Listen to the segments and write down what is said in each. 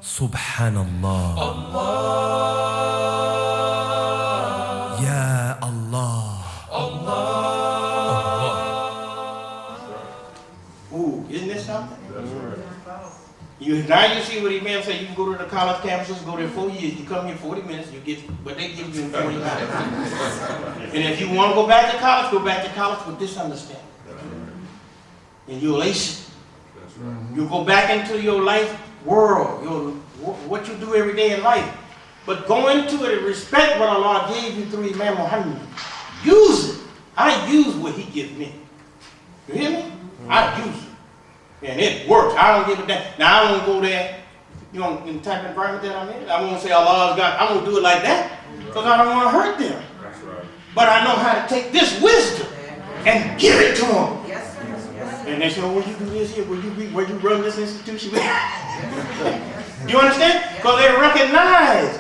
Subhanallah. Ya Allah. Ooh, isn't this something? Now you see what Imam said. You can go to the college campuses, go there 4 years. You come here 40 minutes, you get, but they give you in 40 minutes. And if you want to go back to college with this understanding. And you'll ace it. You'll go back into your life world, what you do every day in life. But go into it and respect what Allah gave you through Imam Mohammed. Use it. I use what he gives me. You hear me? I use it. And it works. I don't give a damn. Now I won't go there, you know, in the type of environment that I'm in. I won't say Allah's God. I won't do it like that because I don't want to hurt them. But I know how to take this wisdom and give it to them. And they say, oh, will you do this here? Will you run this institution? You understand? Because they recognize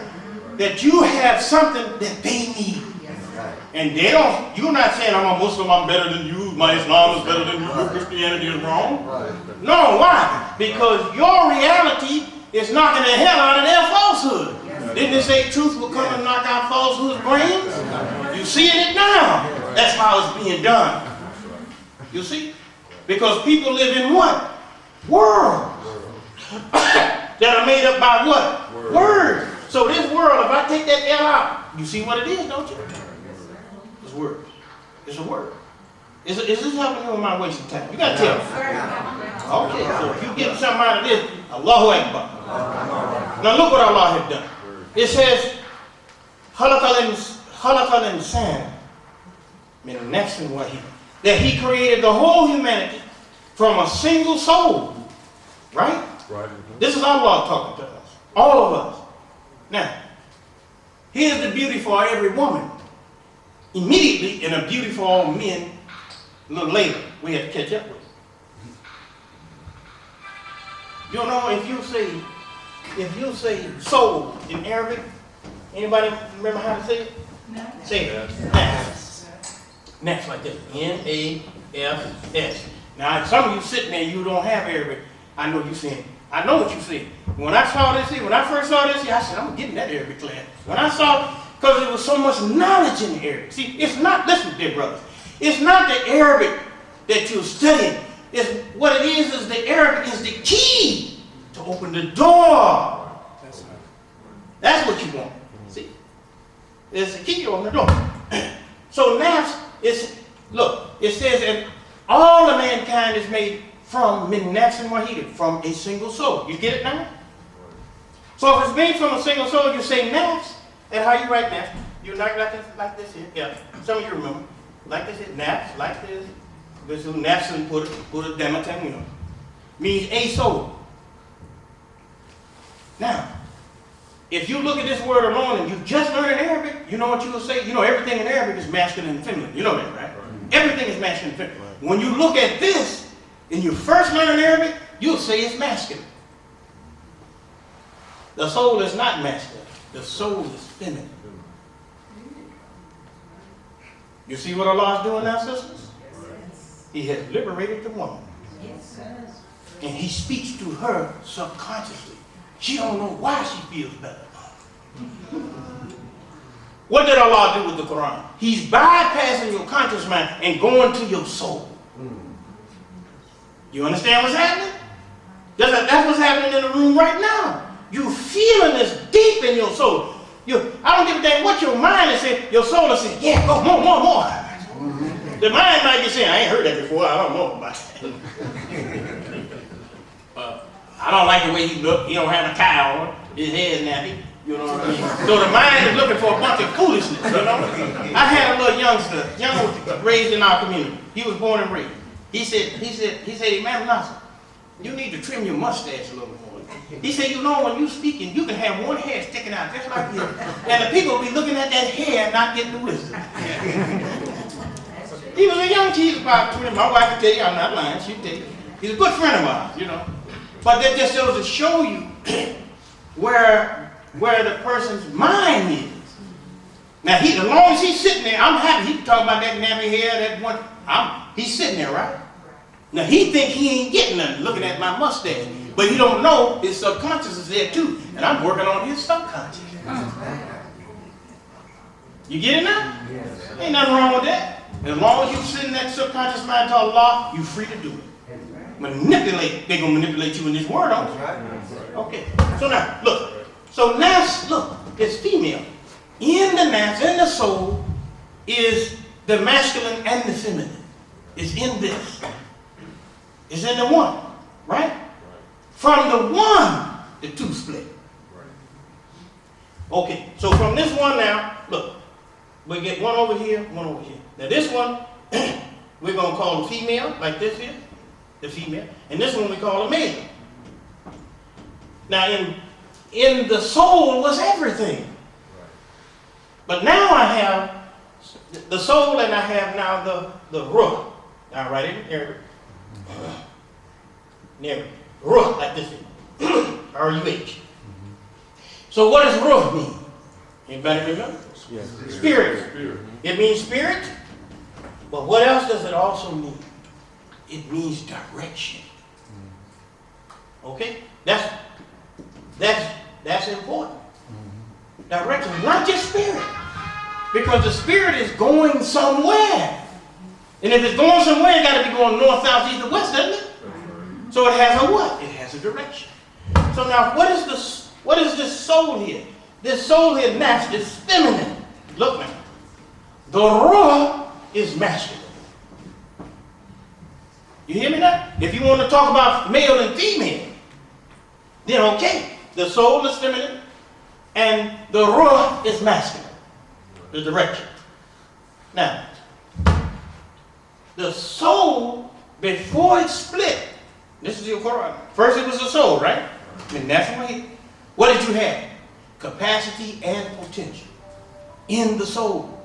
that you have something that they need. And they don't, you're not saying I'm a Muslim, I'm better than you, my Islam is better than you, your Christianity is wrong. No, why? Because your reality is knocking the hell out of their falsehood. Didn't it say truth will come and knock out falsehood's brains? You seeing it now. That's how it's being done. You see? Because people live in what? Worlds. That are made up by what? Words. So this world, if I take that L out, you see what it is, don't you? It's word. It's a word. Is this helping you or am I wasting time? You got to tell me. Okay, so if you get something out of this, Allahu Akbar. Now look what Allah has done. It says, خَلَقَ الْإِنسَانَ مِنْ نَفْسٍ وَاحِدَةٍ. That he created the whole humanity from a single soul. Right? This is Allah talking to us. All of us. Now, here's the beauty for every woman. Immediately, and a beauty for all men, a little later, we have to catch up with. You know, if you say soul in Arabic, anybody remember how to say it? No. Say it. Nafs. Nafs like this. N-A-F-S. Now, some of you sitting there, you don't have Arabic. I know you saying. I know what you said. When I saw this here, when I first saw this here, I said, I'm getting that Arabic class. When I saw, because there was so much knowledge in the Arabic. See, it's not, listen, dear brothers, it's not the Arabic that you're studying. It's what it is the Arabic is the key to open the door. That's what you want. See? It's the key to open the door. So nafs is, look, it says that all of mankind is made from min nafsin wahida, from a single soul. You get it now? So if it's made from a single soul, you say nafs, and how you write nafs? You like this here. Yeah. Some of you remember. Like this here, nafs, like this. This is nafsin put a dematem, you know. Means a soul. Now, if you look at this word alone and you just learn in Arabic, you know what you will say? You know everything in Arabic is masculine and feminine. You know that, right? Everything is masculine and feminine. When you look at this, and you first learn Arabic, you'll say it's masculine. The soul is not masculine. The soul is feminine. You see what Allah is doing now, sisters? He has liberated the woman. And he speaks to her subconsciously. She don't know why she feels better. What did Allah do with the Qur'an? He's bypassing your conscious mind and going to your soul. You understand what's happening? That's what's happening in the room right now. You feeling this deep in your soul. I don't give a damn what your mind is saying. Your soul is saying, yeah, go more. The mind might be saying, I ain't heard that before. I don't know about it. I don't like the way he look. He don't have a tie on. His hair is nappy. You know what I mean? So the mind is looking for a bunch of foolishness. You know? I had a little youngster, raised in our community. He was born and raised. He said, Imam Nasir, you need to trim your mustache a little more. He said, you know, when you speaking, you can have one hair sticking out just like this. And the people will be looking at that hair and not getting the wisdom. He was a young kid, about 20. My wife can tell you, I'm not lying, she'll tell you. He's a good friend of mine, you know. But that just goes to show you where the person's mind is. Now, as long as he's sitting there, I'm happy. He can talk about that nappy hair, that one. He's sitting there, right? Now he think he ain't getting nothing looking at my mustache, but he don't know his subconscious is there too, and I'm working on his subconscious. You get it now? Ain't nothing wrong with that. As long as you send that subconscious mind to Allah, you're free to do it. Manipulate, they're gonna manipulate you in this world, aren't they? Okay. So now, look. So nafs, look, it's female. In the nafs, in the soul, is the masculine and the feminine. It's in this. It's in the one, right? From the one, the two split. Okay, so from this one now, look, we get one over here, one over here. Now this one, we're going to call the female, like this here, the female. And this one we call a male. Now in the soul was everything. But now I have the soul and I have now the ruh. Now write it in Arabic. Ruh, like this. R-U-H. So what does ruh mean? Anybody remember? Yes. Spirit. It means spirit. But what else does it also mean? It means direction. Okay? That's important. Direction, not just spirit. Because the spirit is going somewhere. And if it's going somewhere, it got to be going north, south, east, or west, doesn't it? So it has a what? It has a direction. So now, what is this soul here? This soul here, nafs, is feminine. Look now. The ruh is masculine. You hear me now? If you want to talk about male and female, then okay. The soul is feminine, and the ruh is masculine. The direction. Now, the soul, before it split, this is your Qur'an. First it was the soul, right? And that's what did you have? Capacity and potential in the soul.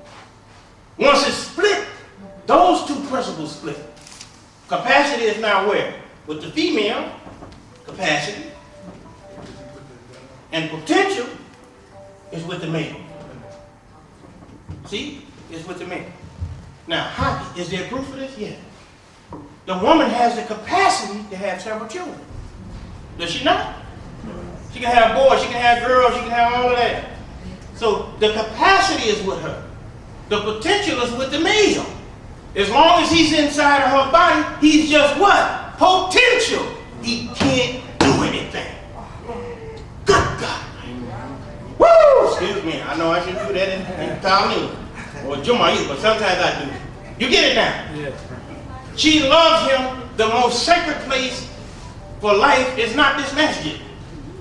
Once it split, those two principles split. Capacity is now where? With the female, capacity, and potential is with the male. See? It's with the male. Now, how is there proof for this? Yeah. The woman has the capacity to have several children. Does she not? She can have boys, she can have girls, she can have all of that. So the capacity is with her. The potential is with the male. As long as he's inside of her body, he's just what? Potential. He can't do anything. Good God. Woo! Excuse me. I know I shouldn't do that in Talmud or Jummah, but sometimes I do. You get it now? Yeah. She loves him. The most sacred place for life is not this masjid.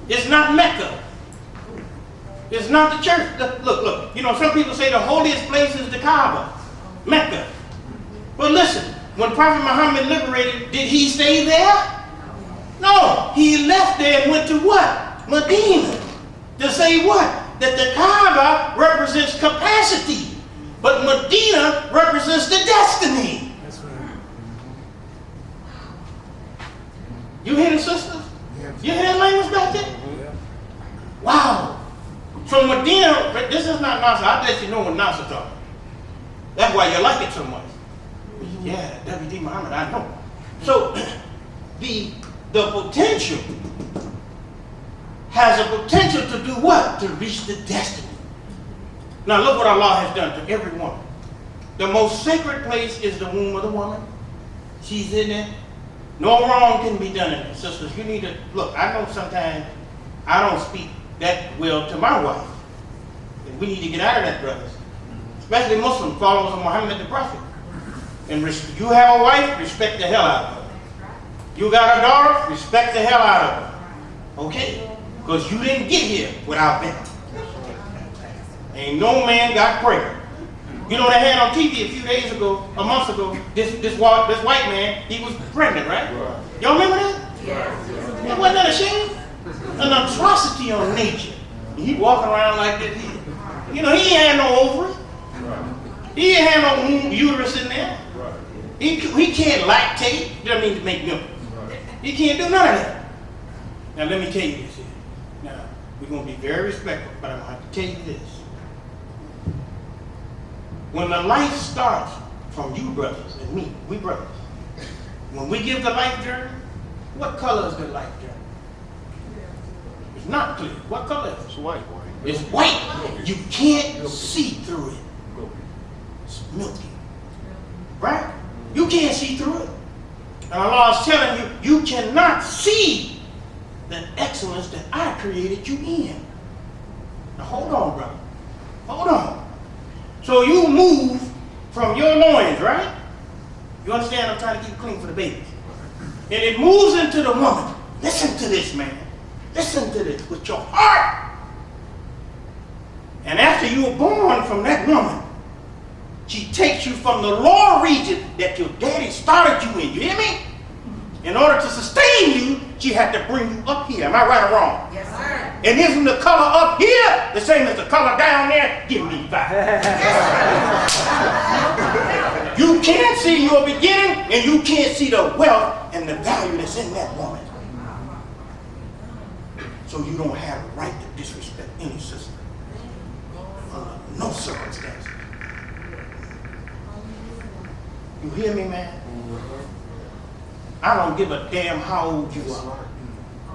It's not Mecca. It's not the church. Look. You know, some people say the holiest place is the Kaaba, Mecca. But listen, when Prophet Muhammad liberated, did he stay there? No. He left there and went to what? Medina. To say what? That the Kaaba represents capacity, but Medina represents the destiny. That's right. You hear the sisters? You hear that language back there? Yeah. Wow. So Medina, this is not Nasir. I bet you know what Nasir talking. That's why you like it so much. Yeah, W.D. Muhammad, I know. So the potential has a potential to do what? To reach the destiny. Now look what Allah has done to every woman. The most sacred place is the womb of the woman. She's in it. No wrong can be done in it. Sisters, you need to, look, I know sometimes I don't speak that well to my wife. And we need to get out of that, brothers. Especially Muslim followers of Mohammed the Prophet. And you have a wife, respect the hell out of her. You got a daughter, respect the hell out of her. Okay? Because you didn't get here without them. Ain't no man got pregnant. You know, they had on TV a month ago, this white man, he was pregnant, right? Y'all remember that? Yes. Wasn't that a shame? An atrocity on nature. He walking around like this. You know, he ain't had no ovary. He ain't had no uterus in there. He can't lactate. You know what I mean? To make milk. He can't do none of that. Now let me tell you this here. Now, we're going to be very respectful, but I'm going to have to tell you this. When the life starts from you brothers and me, we brothers. When we give the life journey, what color is the life journey? It's not clear. What color is it? It's white. It's white. You can't see through it. It's milky. Right? You can't see through it. And Allah is telling you, you cannot see the excellence that I created you in. Now hold on, brother. Hold on. So you move from your loins, right? You understand I'm trying to keep it clean for the babies. And it moves into the woman. Listen to this, man. Listen to this with your heart. And after you were born from that woman, she takes you from the lower region that your daddy started you in. You hear me? In order to sustain you, she had to bring you up here. Am I right or wrong? Yes, sir. And isn't the color up here the same as the color down there? Give me five. You can't see your beginning, and you can't see the wealth and the value that's in that woman. So you don't have a right to disrespect any sister. Under no circumstances. You hear me, man? I don't give a damn how old you are.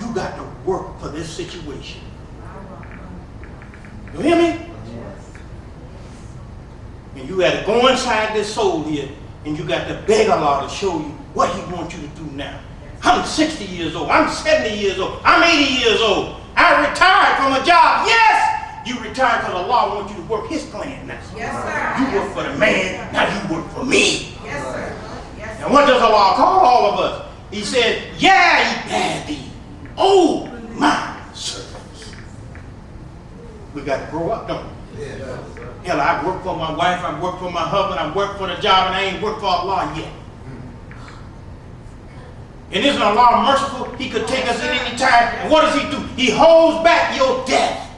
You got to work for this situation. You hear me? And you got to go inside this soul here, and you got to beg Allah to show you what He wants you to do now. I'm 60 years old. I'm 70 years old. I'm 80 years old. I retired from a job. Yes, you retired because Allah wants you to work His plan now. Yes, sir. You work for the man, now you work for me. Yes, sir. Yes, sir. And what does Allah call all of us? He said, "Ya ibadi, oh my servants." We got to grow up, don't we? Yeah. Hell, I work for my wife, I work for my husband, I work for the job, and I ain't worked for Allah yet. And isn't Allah merciful? He could take us at any time. And what does He do? He holds back your death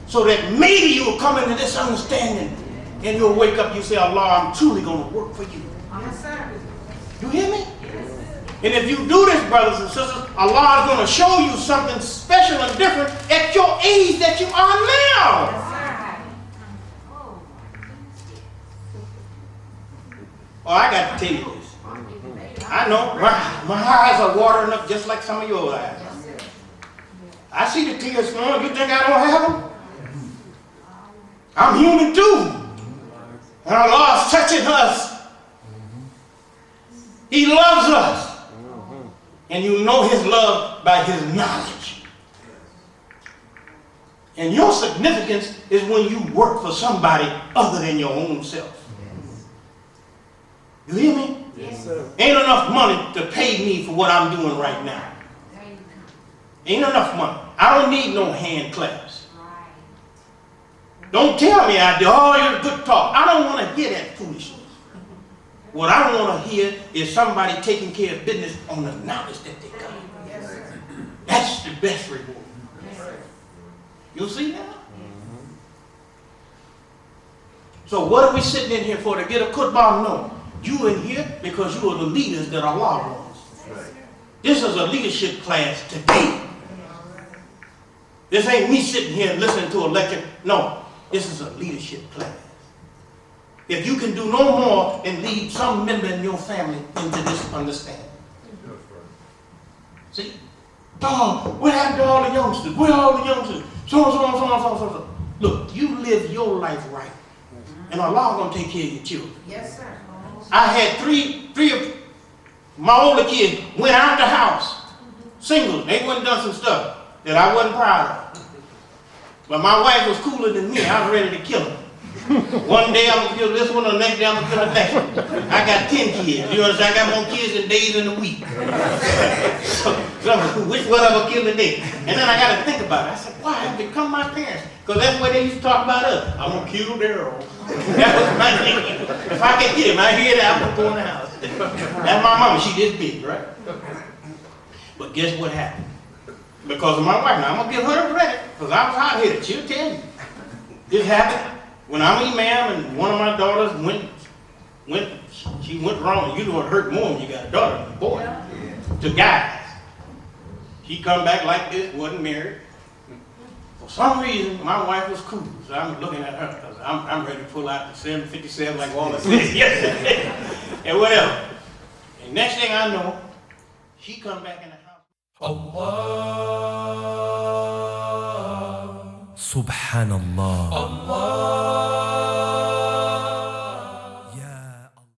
so that maybe you will come into this understanding and you'll wake up and you say, Allah, I'm truly going to work for you. Yes, sir. You hear me? And if you do this, brothers and sisters, Allah is going to show you something special and different at your age that you are now. Yes, sir. Oh, I got to tell you this. I know my eyes are watering up just like some of your eyes. I see the tears flowing. You think I don't have them? I'm human too. And Allah is touching us. He loves us. And you know His love by His knowledge. And your significance is when you work for somebody other than your own self. You hear me? Yes, sir. Ain't enough money to pay me for what I'm doing right now. Ain't enough money. I don't need no hand claps. Don't tell me I do. Oh, you're a good talk. I don't want to hear that foolishness. What I want to hear is somebody taking care of business on the knowledge that they got. Yes, sir. That's the best reward. Yes, sir. You see that? So what are we sitting in here for? To get a khutbah? No. You in here because you are the leaders that Allah wants. This is a leadership class today. This ain't me sitting here listening to a lecture. No, this is a leadership class. If you can do no more than lead some member in your family into this understanding. See? Oh, what happened to all the youngsters? Where are all the youngsters? So. Look, you live your life right. And Allah gonna take care of your children. Yes, sir. I had three of my older kids went out the house, single. They went and done some stuff that I wasn't proud of. But my wife was cooler than me. I was ready to kill her. One day I'm gonna kill this one, the next day I'm gonna kill the next one. I got 10 kids. You understand? I got more kids than days in a week. so which one I'm gonna kill today? And then I got to think about it. I said, why have become my parents? Because that's what they used to talk about us. I'm gonna kill Daryl. That was my name. If I can get him, I hear that, I'm gonna go in the house. That's my mama. She this big, right? But guess what happened? Because of my wife. Now I'm gonna give her the credit because I was hot-headed. She'll tell you. This happened when I'm Imam and one of my daughters she went wrong. You know it hurt more when you got a daughter than a boy. Yeah. To guys. She come back like this, wasn't married. For some reason, my wife was cool. So I'm looking at her because I'm ready to pull out the 757 like Wallace said yesterday. And whatever. And next thing I know, he come back in the house. Allah Subhanallah. Allah